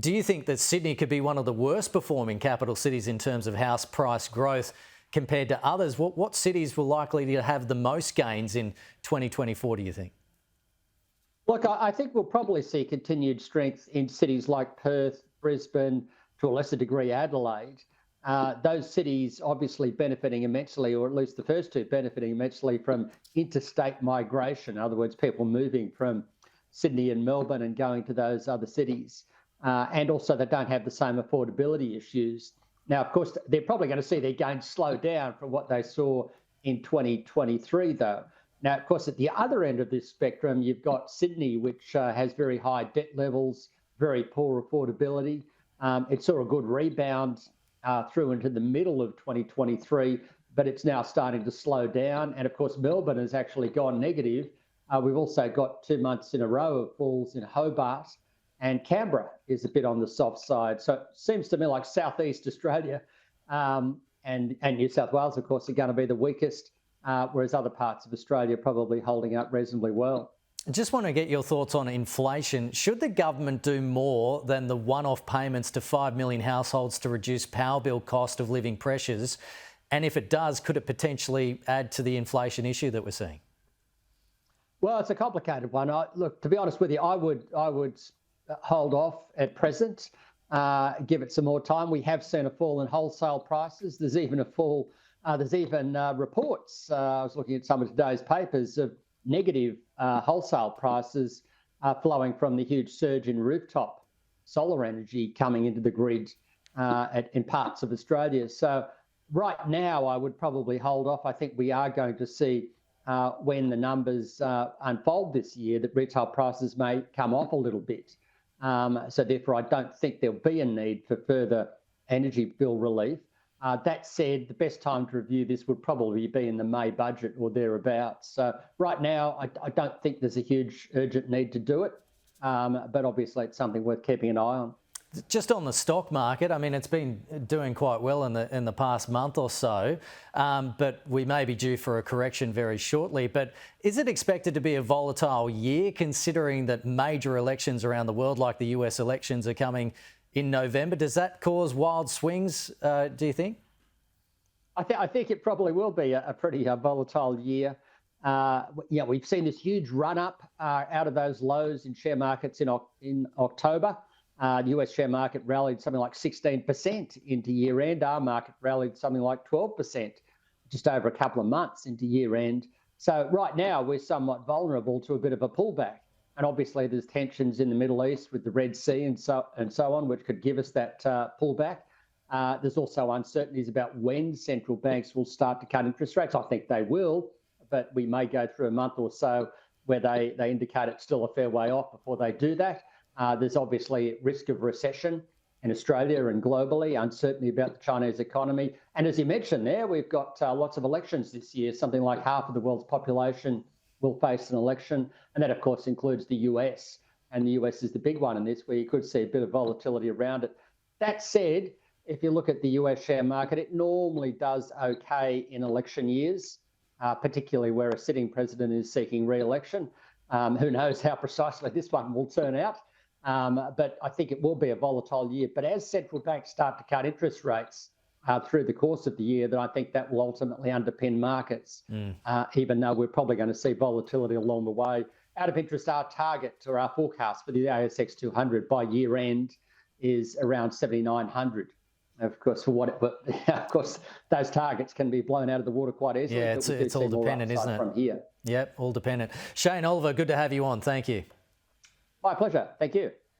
Do you think that Sydney could be one of the worst performing capital cities in terms of house price growth compared to others? What cities will likely to have the most gains in 2024, do you think? Look, I think we'll probably see continued strength in cities like Perth, Brisbane, to a lesser degree Adelaide. Those cities obviously benefiting immensely, or at least the first two benefiting immensely from interstate migration. In other words, people moving from Sydney and Melbourne and going to those other cities. And also they don't have the same affordability issues. Now, of course, they're probably going to see their gains slow down from what they saw in 2023, though. Now, of course, at the other end of this spectrum, you've got Sydney, which has very high debt levels, very poor affordability. It saw a good rebound through into the middle of 2023, but it's now starting to slow down. And of course, Melbourne has actually gone negative. We've also got 2 months in a row of falls in Hobart, and Canberra is a bit on the soft side. So it seems to me like Southeast Australia and New South Wales, of course, are going to be the weakest, whereas other parts of Australia are probably holding up reasonably well. I just want to get your thoughts on inflation. Should the government do more than the one-off payments to 5 million households to reduce power bill cost of living pressures? And if it does, could it potentially add to the inflation issue that we're seeing? Well, it's a complicated one. Look, to be honest with you, I would hold off at present, give it some more time. We have seen a fall in wholesale prices. There's even a fall. There's even reports. I was looking at some of today's papers of negative wholesale prices flowing from the huge surge in rooftop solar energy coming into the grid in parts of Australia. So right now, I would probably hold off. I think we are going to see when the numbers unfold this year that retail prices may come off a little bit. So therefore, I don't think there'll be a need for further energy bill relief. That said, the best time to review this would probably be in the May budget or thereabouts. So right now, I don't think there's a huge urgent need to do it, but obviously it's something worth keeping an eye on. Just on the stock market, I mean, it's been doing quite well in the past month or so, but we may be due for a correction very shortly. But is it expected to be a volatile year, considering that major elections around the world, like the US elections, are coming in November? Does that cause wild swings, do you think? I think it probably will be a pretty volatile year. We've seen this huge run-up out of those lows in share markets in October. The US share market rallied something like 16% into year-end. Our market rallied something like 12% just over a couple of months into year-end. So right now, we're somewhat vulnerable to a bit of a pullback. And obviously, there's tensions in the Middle East with the Red Sea and so on, which could give us that pullback. There's also uncertainties about when central banks will start to cut interest rates. I think they will, but we may go through a month or so where they indicate it's still a fair way off before they do that. There's obviously risk of recession in Australia and globally, uncertainty about the Chinese economy. And as you mentioned there, we've got lots of elections this year. Something like half of the world's population will face an election. And that, of course, includes the US. And the US is the big one in this, where you could see a bit of volatility around it. That said, if you look at the US share market, it normally does okay in election years, particularly where a sitting president is seeking re-election. Who knows how precisely this one will turn out. But I think it will be a volatile year. But as central banks start to cut interest rates through the course of the year, then I think that will ultimately underpin markets, even though we're probably going to see volatility along the way. Out of interest, our target or our forecast for the ASX 200 by year end is around 7,900. Of course, of course, those targets can be blown out of the water quite easily. Yeah, it's all dependent, isn't it? From here. Yep, all dependent. Shane Oliver, good to have you on. Thank you. My pleasure. Thank you.